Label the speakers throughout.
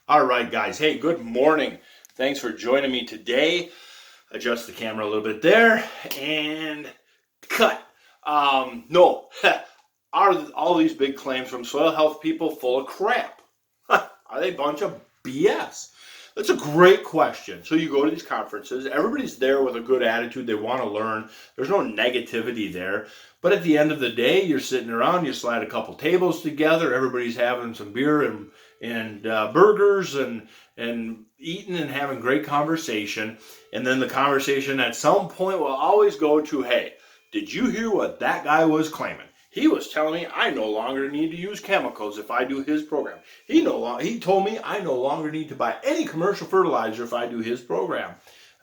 Speaker 1: All right, guys. Hey, good morning. Thanks for joining me today. Adjust the camera a little bit there and cut. No, are all these big claims from soil health people full of crap? Are they a bunch of BS? That's a great question. So you go to these conferences, everybody's there with a good attitude. They want to learn. There's no negativity there. But at the end of the day, you're sitting around, you slide a couple tables together, everybody's having some beer and burgers and eating and having great conversation. And then the conversation at some point will always go to, hey, did you hear what that guy was claiming? He was telling me I no longer need to use chemicals if I do his program. He told me I no longer need to buy any commercial fertilizer if I do his program.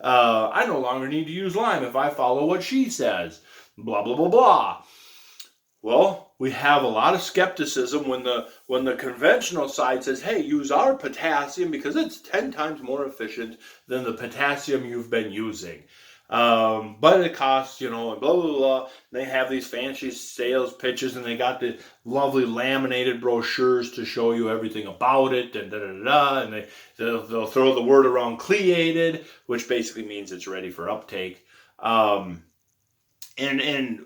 Speaker 1: I no longer need to use lime if I follow what she says. Blah, blah, blah, blah. Well, we have a lot of skepticism when the conventional side says, hey, use our potassium because it's 10 times more efficient than the potassium you've been using. But it costs, and blah, blah, blah. They have these fancy sales pitches and they got the lovely laminated brochures to show you everything about it and and they'll throw the word around cleated, which basically means it's ready for uptake, and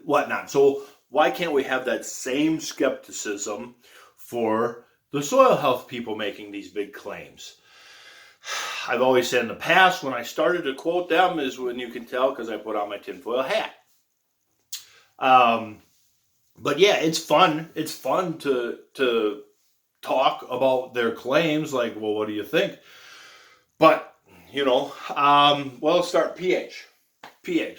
Speaker 1: whatnot. So why can't we have that same skepticism for the soil health people making these big claims? I've always said in the past, when I started to quote them is when you can tell because I put on my tinfoil hat. But yeah, it's fun. It's fun to talk about their claims. Like, well, what do you think? But, let's start pH.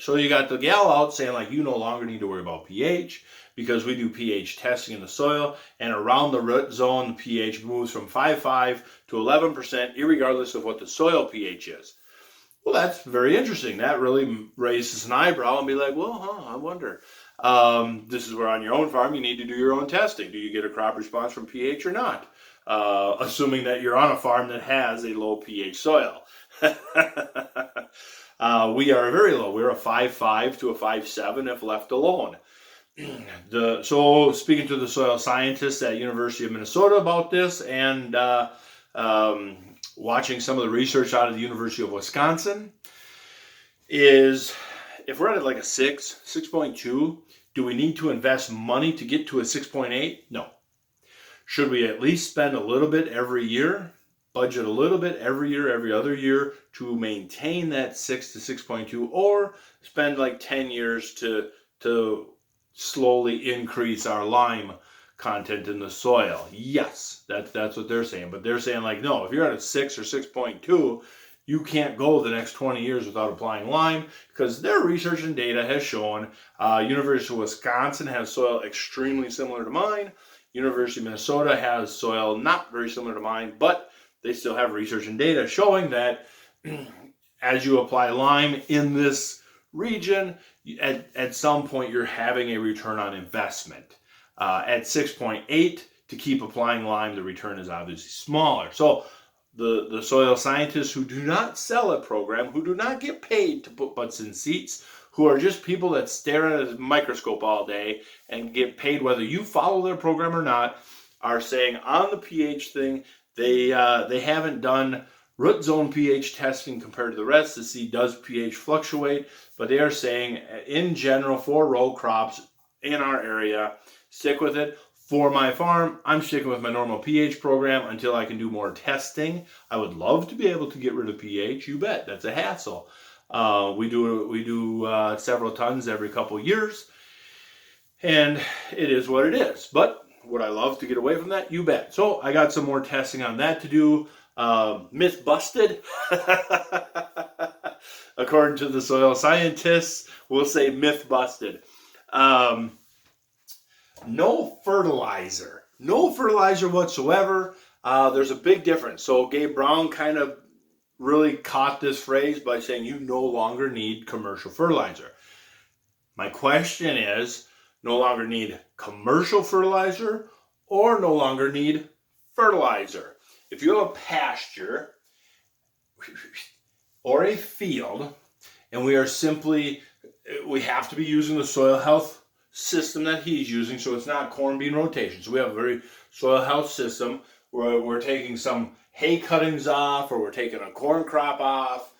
Speaker 1: So you got the gal out saying like, you no longer need to worry about pH because we do pH testing in the soil, and around the root zone, the pH moves from 5.5 to 11%, irregardless of what the soil pH is. Well, that's very interesting. That really raises an eyebrow and be like, well, I wonder. This is where on your own farm you need to do your own testing. Do you get a crop response from pH or not? Assuming that you're on a farm that has a low pH soil. We are very low. We're a 5.5 to a 5.7 if left alone. So speaking to the soil scientists at University of Minnesota about this, and watching some of the research out of the University of Wisconsin, is if we're at like a 6.2, do we need to invest money to get to a 6.8? No. Should we at least spend a little bit every year? Budget a little bit every year, every other year to maintain that 6 to 6.2, or spend like 10 years to slowly increase our lime content in the soil? Yes, that's what they're saying. But they're saying like, no, if you're at a 6 or 6.2, you can't go the next 20 years without applying lime, because their research and data has shown University of Wisconsin has soil extremely similar to mine. University of Minnesota has soil not very similar to mine, but they still have research and data showing that as you apply lime in this region, at some point you're having a return on investment. At 6.8, to keep applying lime, the return is obviously smaller. So the soil scientists who do not sell a program, who do not get paid to put butts in seats, who are just people that stare at a microscope all day and get paid whether you follow their program or not, are saying on the pH thing, they haven't done root zone pH testing compared to the rest to see does pH fluctuate, but they are saying in general for row crops in our area, stick with it. For my farm, I'm sticking with my normal pH program until I can do more testing. I would love to be able to get rid of pH. You bet, that's a hassle. We do several tons every couple years, and it is what it is. But would I love to get away from that? You bet. So I got some more testing on that to do. Myth busted. According to the soil scientists, we'll say myth busted. No fertilizer. No fertilizer whatsoever. There's a big difference. So Gabe Brown kind of really caught this phrase by saying you no longer need commercial fertilizer. My question is, no longer need commercial fertilizer or no longer need fertilizer? If you have a pasture or a field and we have to be using the soil health system that he's using, so it's not corn bean rotation. So we have a very soil health system where we're taking some hay cuttings off, or we're taking a corn crop off,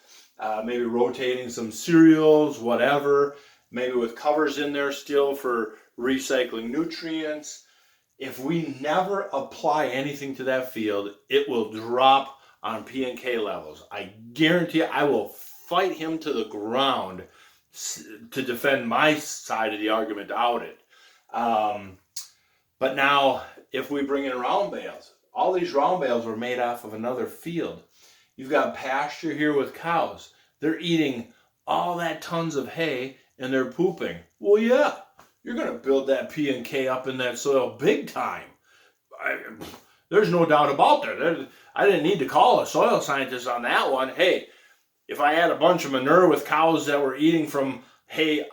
Speaker 1: maybe rotating some cereals, whatever, maybe with covers in there still for recycling nutrients. If we never apply anything to that field, it will drop on P and K levels. I guarantee I will fight him to the ground to defend my side of the argument out it. But now, if we bring in round bales, all these round bales were made off of another field. You've got pasture here with cows. They're eating all that tons of hay and they're pooping. Well, yeah, you're going to build that P and K up in that soil big time. There's no doubt about that. I didn't need to call a soil scientist on that one. Hey, if I had a bunch of manure with cows that were eating from hay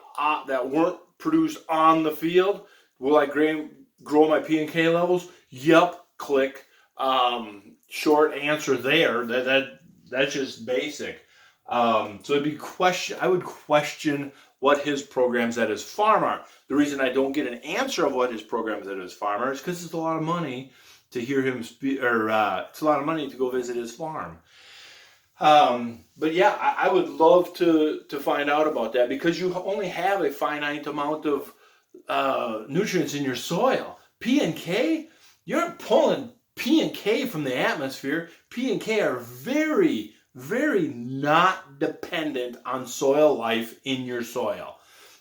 Speaker 1: that weren't produced on the field, will I grow my P and K levels? Yep, click. Short answer there. That's just basic. So it'd be I would question what his programs at his farm are. The reason I don't get an answer of what his programs at his farm are is because it's a lot of money to hear him speak, or it's a lot of money to go visit his farm. But yeah, I would love to find out about that, because you only have a finite amount of nutrients in your soil. P and K, you're pulling P and K from the atmosphere. P and K are very, very not dependent on soil life in your soil.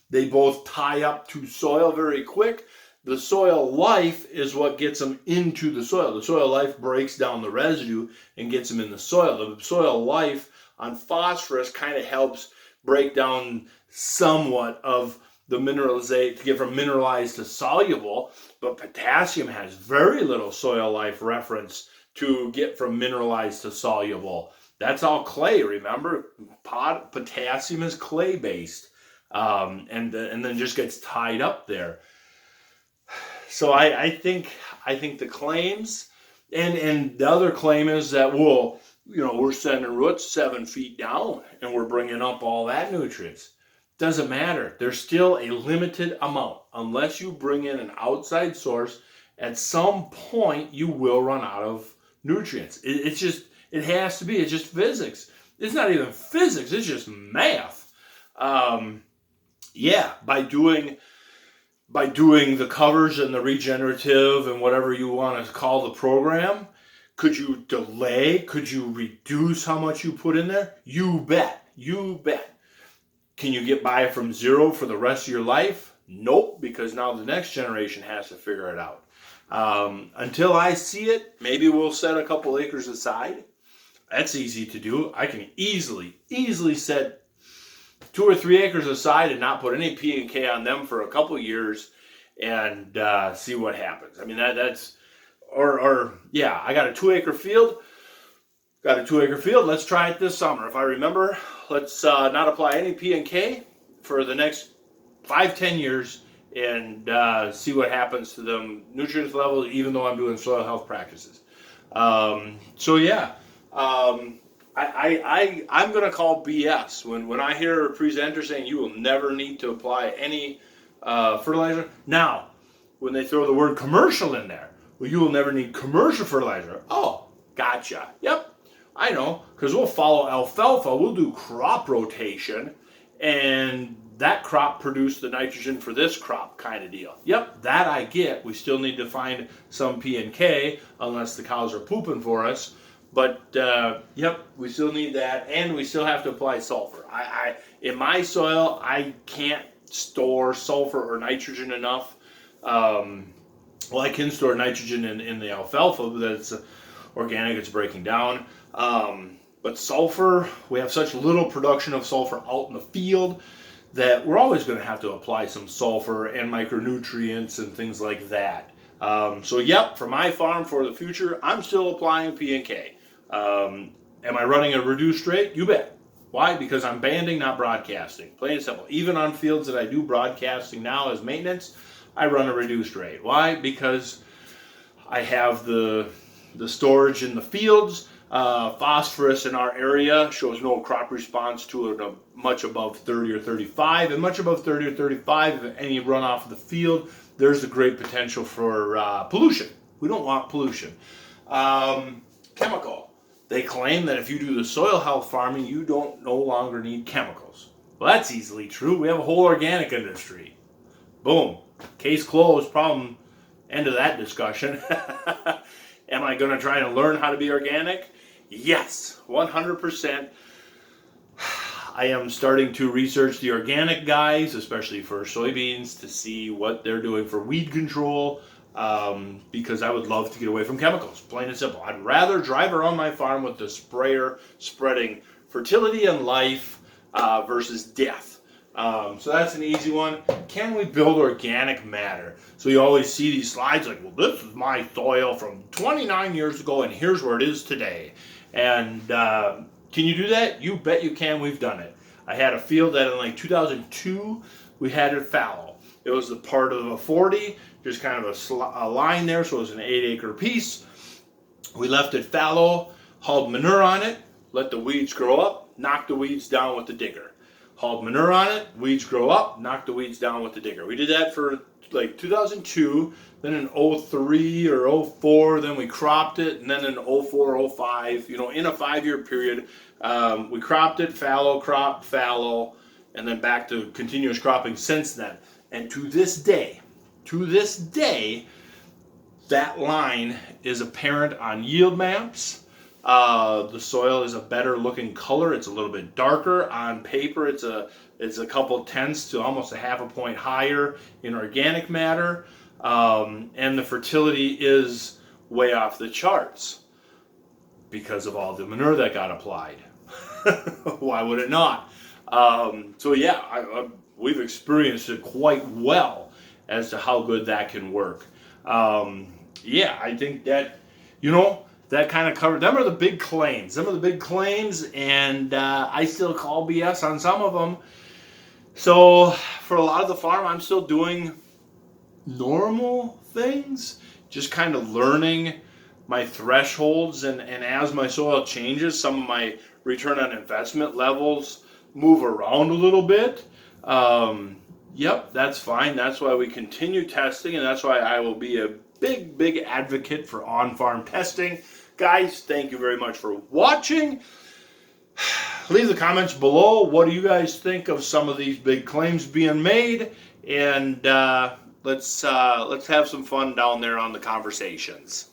Speaker 1: They both tie up to soil very quick. The soil life is what gets them into the soil. The soil life breaks down the residue and gets them in the soil. The soil life on phosphorus kind of helps break down somewhat of the mineralization to get from mineralized to soluble, but potassium has very little soil life reference to get from mineralized to soluble. That's all clay, remember? Potassium is clay based, and then just gets tied up there. So I think the claims, and the other claim is that we're sending roots 7 feet down and we're bringing up all that nutrients. Doesn't matter. There's still a limited amount. Unless you bring in an outside source, at some point you will run out of nutrients. It has to be. It's just physics. It's not even physics. It's just math. By doing the covers and the regenerative and whatever you want to call the program, could you delay? Could you reduce how much you put in there? You bet. You bet. Can you get by from zero for the rest of your life? Nope, because now the next generation has to figure it out. Until I see it, maybe we'll set a couple acres aside. That's easy to do. I can easily set 2 or 3 acres aside and not put any P and K on them for a couple years and see what happens. I mean, I got a 2-acre field. Let's try it this summer. If I remember, let's not apply any P and K for the next 5-10 years and see what happens to them nutrient levels, even though I'm doing soil health practices. I'm going to call BS when I hear a presenter saying you will never need to apply any fertilizer. Now, when they throw the word commercial in there, well, you will never need commercial fertilizer. Oh, gotcha. Yep, I know, because we'll follow alfalfa. We'll do crop rotation, and that crop produced the nitrogen for this crop kind of deal. Yep, that I get. We still need to find some P and K unless the cows are pooping for us. But, we still need that, and we still have to apply sulfur. In my soil, I can't store sulfur or nitrogen enough. I can store nitrogen in the alfalfa, but that's organic, it's breaking down. But sulfur, we have such little production of sulfur out in the field that we're always going to have to apply some sulfur and micronutrients and things like that. For my farm for the future, I'm still applying P and K. Am I running a reduced rate? You bet. Why? Because I'm banding, not broadcasting. Plain and simple. Even on fields that I do broadcasting now as maintenance, I run a reduced rate. Why? Because I have the storage in the fields. Phosphorus in our area shows no crop response to it much above 30 or 35. And much above 30 or 35, if any runoff of the field, there's a great potential for pollution. We don't want pollution. Chemical. They claim that if you do the soil health farming, you don't no longer need chemicals. Well, that's easily true. We have a whole organic industry. Boom. Case closed. Problem. End of that discussion. Am I going to try to learn how to be organic? Yes, 100%. I am starting to research the organic guys, especially for soybeans, to see what they're doing for weed control, because I would love to get away from chemicals, plain and simple. I'd rather drive around my farm with the sprayer spreading fertility and life versus death. So that's an easy one. Can we build organic matter? So you always see these slides like, well, this is my soil from 29 years ago, and here's where it is today. And can you do that? You bet you can. We've done it. I had a field that in like 2002, we had it fallow. It was the part of a 40, just kind of a line there, so it was an 8-acre piece. We left it fallow, hauled manure on it, let the weeds grow up, knocked the weeds down with the digger. Hauled manure on it, weeds grow up, knocked the weeds down with the digger. We did that for like 2002, then in 03 or 04, then we cropped it, and then in 04, 05, in a 5-year period, we cropped it, fallow, crop, fallow, and then back to continuous cropping since then. And to this day, that line is apparent on yield maps. The soil is a better looking color. It's a little bit darker on paper. It's a couple tenths to almost a half a point higher in organic matter, and the fertility is way off the charts because of all the manure that got applied. Why would it not? So yeah, we've experienced it quite well as to how good that can work. Yeah, I think that that kind of covered. Them are the big claims. And I still call BS on some of them. So for a lot of the farm, I'm still doing normal things, just kind of learning my thresholds. And as my soil changes, some of my return on investment levels move around a little bit. Yep, that's fine. That's why we continue testing, and that's why I will be a big advocate for on-farm testing. Guys, thank you very much for watching. Leave the comments below. What do you guys think of some of these big claims being made? And let's have some fun down there on the conversations.